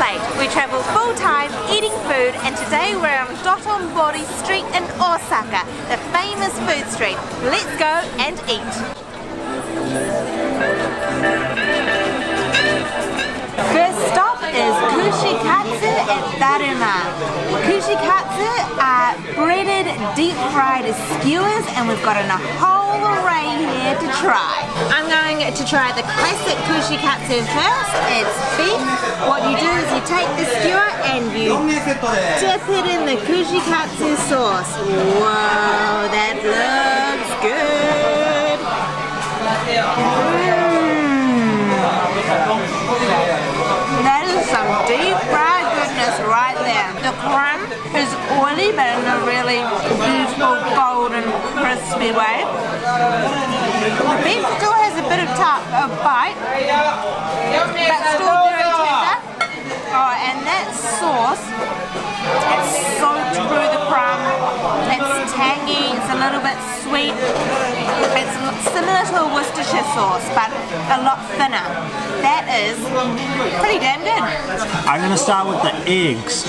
plate. We travel full-time eating food, and today we're on Dotonbori Street in Osaka, the famous food street. Let's go and eat. First stop is Kushikatsu Daruma. Kushikatsu are breaded, deep-fried skewers, and we've got a whole array here to try. I'm going to try the classic Kushikatsu first. It's beef. What you do is you take the skewer and you dip it in the Kushikatsu sauce. Whoa, that looks good. That is some deep fried goodness right there. The crumb is oily but in a really beautiful golden crispy way. The beef still has a bit of bite, but still very tender. Oh, and that sauce, it's soaked through the crumb. It's tangy, it's a little bit sweet. It's similar to a Worcestershire sauce, but a lot thinner. That is pretty damn good. I'm going to start with the eggs.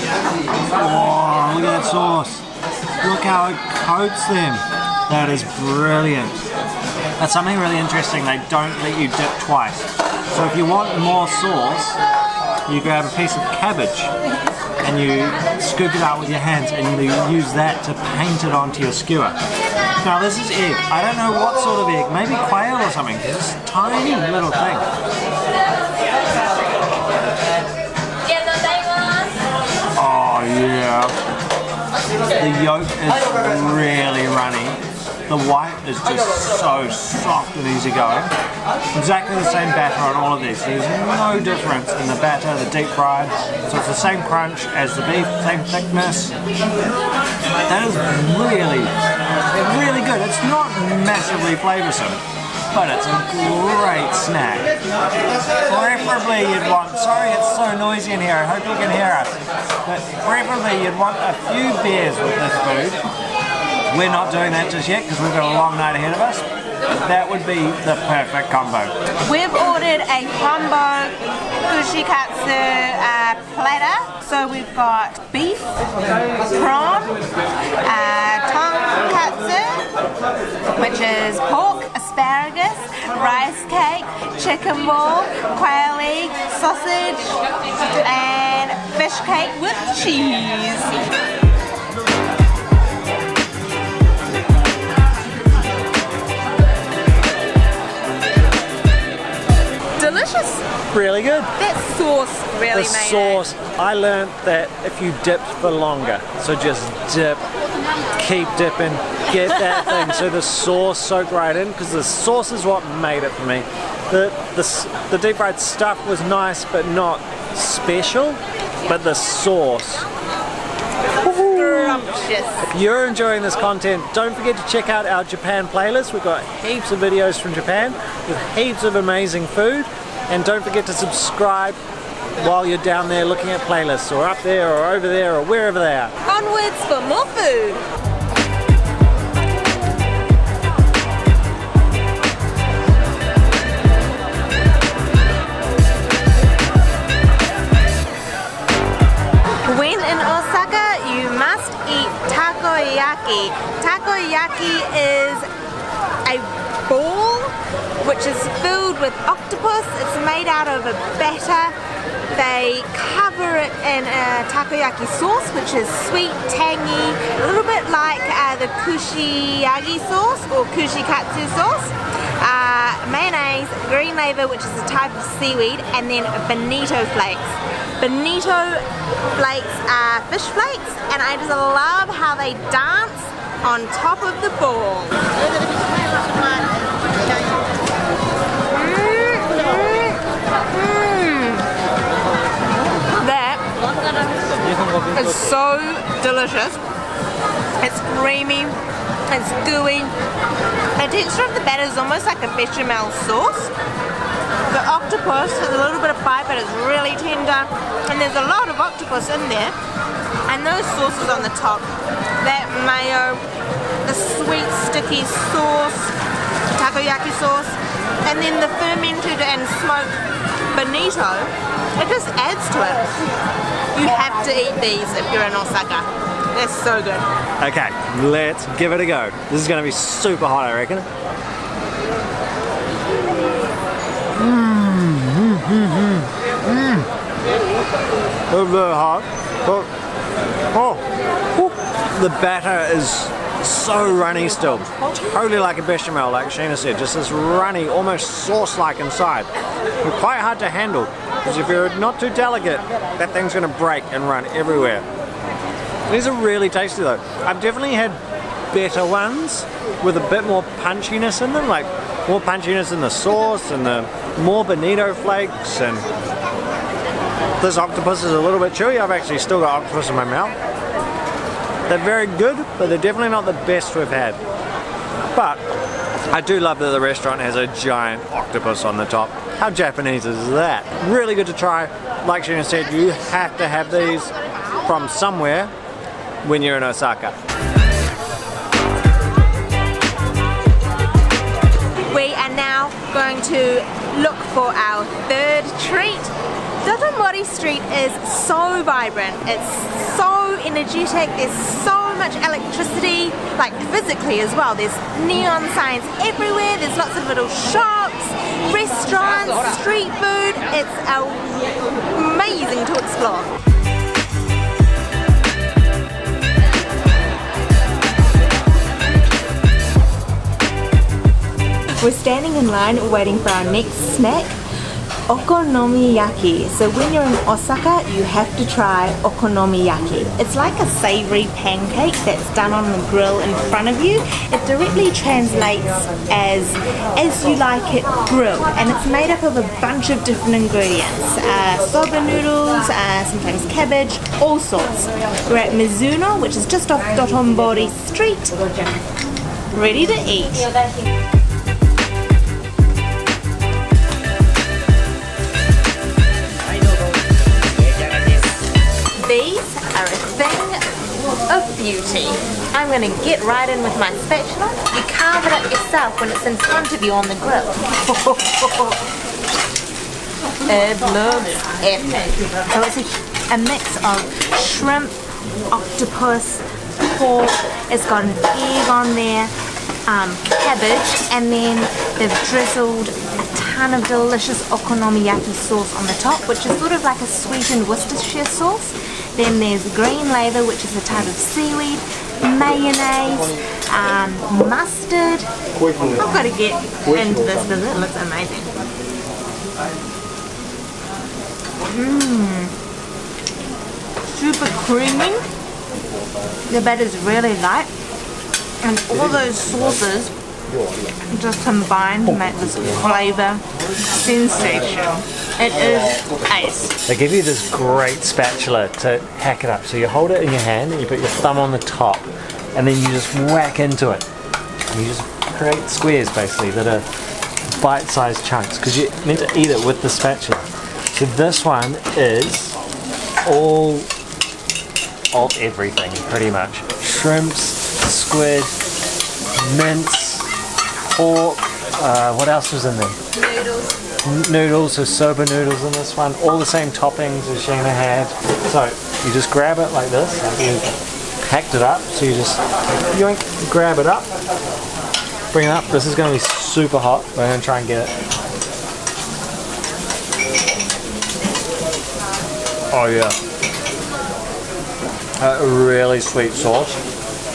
Oh, look at that sauce. Look how it coats them. That is brilliant. That's something really interesting. They don't let you dip twice. So if you want more sauce, you grab a piece of cabbage and you scoop it out with your hands and you use that to paint it onto your skewer. Now this is egg. I don't know what sort of egg. Maybe quail or something. It's this tiny little thing. Oh yeah. The yolk is really runny. The white is just so soft and easy going. Exactly the same batter on all of these. There's no difference in the batter, the deep fried. So it's the same crunch as the beef, same thickness. That is really, really good. It's not massively flavoursome, but it's a great snack. Preferably you'd want, sorry it's so noisy in here, I hope you can hear us, but preferably you'd want a few beers with this food. We're not doing that just yet because we've got a long night ahead of us. That would be the perfect combo. We've ordered a combo Kushikatsu platter. So we've got beef, prawn, tonkatsu, which is pork, asparagus, rice cake, chicken ball, quail egg, sausage, and fish cake with cheese. Delicious. Really good. That sauce really made sauce, it. I learned that if you dipped for longer, so just dip, keep dipping, get that thing so the sauce soaked right in, because the sauce is what made it for me. The deep fried stuff was nice but not special, but the sauce. If you're enjoying this content, don't forget to check out our Japan playlist. We've got heaps of videos from Japan with heaps of amazing food, and don't forget to subscribe while you're down there looking at playlists, or up there or over there or wherever they are. Onwards for more food! When in Osaka, you must eat Takoyaki. Takoyaki is a ball which is filled with octopus. It's made out of a batter. They cover it in a takoyaki sauce, which is sweet, tangy, a little bit like the Kushiyaki sauce or Kushikatsu sauce. Mayonnaise, green laver, which is a type of seaweed, and then bonito flakes. Bonito flakes are fish flakes, and I just love how they dance on top of the ball. That is so delicious. It's creamy, it's gooey. The texture of the batter is almost like a bechamel sauce. The octopus has a little bit of bite, but it's really tender, and there's a lot of octopus in there. And those sauces on the top, that mayo, the sweet sticky sauce, takoyaki sauce, and then the fermented and smoked bonito It just adds to it. You have to eat these if you're in Osaka. They're so good. Okay, let's give it a go. This is going to be super hot, I reckon. It's very hot. The batter is so runny still. Totally like a bechamel, like Sheena said. Just this runny, almost sauce-like inside. It's quite hard to handle, because if you're not too delicate, that thing's going to break and run everywhere. These are really tasty though. I've definitely had better ones with a bit more punchiness in them, like more punchiness in the sauce and the more bonito flakes, and this octopus is a little bit chewy. I've actually still got octopus in my mouth. They're very good, but they're definitely not the best we've had. But I do love that the restaurant has a giant octopus on the top. How Japanese is that? Really good to try. Like Sheena said, you have to have these from somewhere when you're in Osaka. We are now going to look for our third treat. Dotonbori Street is so vibrant, it's so energetic, there's so much electricity, like physically as well. There's neon signs everywhere, there's lots of little shops, restaurants, street food. It's amazing to explore. We're standing in line waiting for our next snack, Okonomiyaki. So when you're in Osaka, you have to try Okonomiyaki. It's like a savory pancake that's done on the grill in front of you. It directly translates as you like it grilled, and it's made up of a bunch of different ingredients. Soba noodles, sometimes cabbage, all sorts. We're at Mizuno, which is just off Dotonbori Street, ready to eat. These are a thing of beauty. I'm going to get right in with my spatula. You carve it up yourself when it's in front of you on the grill. It looks epic. So it's a mix of shrimp, octopus, pork. It's got an egg on there, cabbage, and then they've drizzled a ton of delicious okonomiyaki sauce on the top, which is sort of like a sweetened Worcestershire sauce. Then there's green lather, which is a type of seaweed, mayonnaise, mustard. I've got to get into this because it looks amazing. Super creamy. The batter's really light, and all those sauces just combine to make this flavor sensation. It is ace. They give you this great spatula to hack it up. So you hold it in your hand and you put your thumb on the top, and then you just whack into it. And you just create squares basically that are bite-sized chunks, because you're meant to eat it with the spatula. So this one is all of everything pretty much. Shrimps, squid, mince, pork, what else was in there? Noodles, so soba noodles in this one, all the same toppings as Sheena had. So you just grab it like this, like you hacked it up, so you just yoink, grab it up, bring it up. This is going to be super hot, we're going to try and get it. Oh yeah, a really sweet sauce.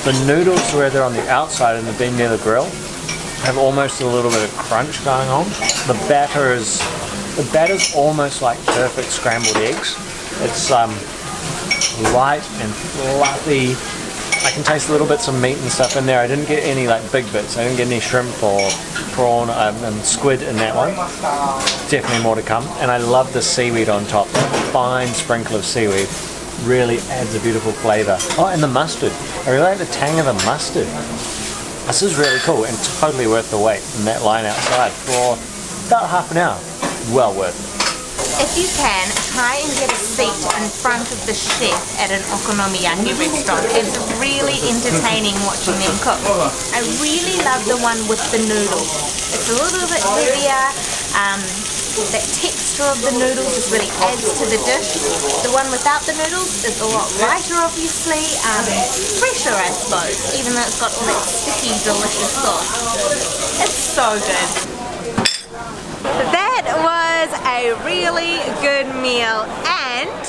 The noodles, where they're on the outside and they've been near the grill, have almost a little bit of crunch going on. The batter's almost like perfect scrambled eggs. It's light and fluffy. I can taste little bits of meat and stuff in there. I didn't get any like big bits. I didn't get any shrimp or prawn and squid in that one. Definitely more to come. And I love the seaweed on top. That fine sprinkle of seaweed really adds a beautiful flavour. Oh, and the mustard. I really like the tang of the mustard. This is really cool and totally worth the wait in that line outside for about half an hour. Well worth it. If you can, try and get a seat in front of the chef at an okonomiyaki restaurant. It's really entertaining watching them cook. I really love the one with the noodles. It's a little bit heavier, That texture of the noodles just really adds to the dish. The one without the noodles is a lot lighter, obviously, fresher, I suppose, even though it's got all that sticky, delicious sauce. It's so good. That was a really good meal, and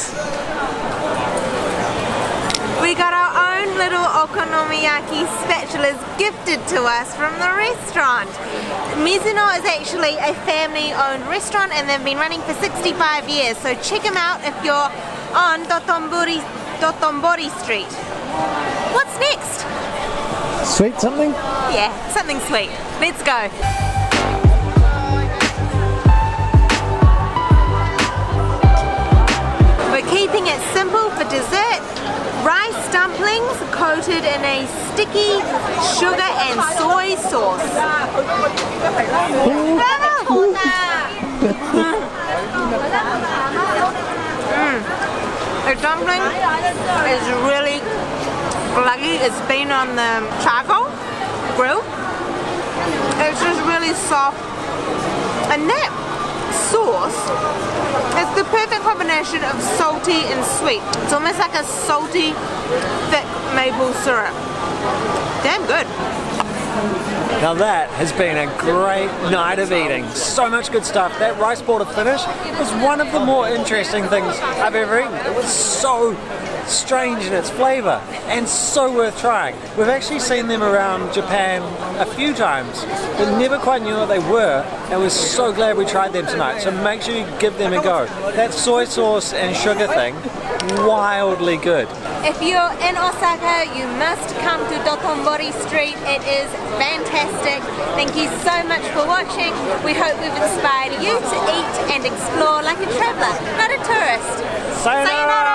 we got our own little Okonomiyaki spatulas gifted to us from the restaurant. Mizuno is actually a family-owned restaurant and they've been running for 65 years, so check them out if you're on Dotonbori Street. What's next? Sweet something? Yeah, something sweet. Let's go. We're keeping it simple for dessert. Rice dumplings coated in a sticky sugar and soy sauce. The dumpling is really gluggy. It's been on the charcoal grill. It's just really soft. And that sauce is the perfect combination of salty and sweet. It's almost like a salty, thick maple syrup. Damn good. Now that has been a great night of eating. So much good stuff. That rice ball to finish was one of the more interesting things I've ever eaten. It was so strange in its flavour and so worth trying. We've actually seen them around Japan a few times, but never quite knew what they were, and we're so glad we tried them tonight. So make sure you give them a go. That soy sauce and sugar thing, wildly good. If you're in Osaka, you must come to Dotonbori Street. It is fantastic. Thank you so much for watching. We hope we've inspired you to eat and explore like a traveller, not a tourist. Sayonara!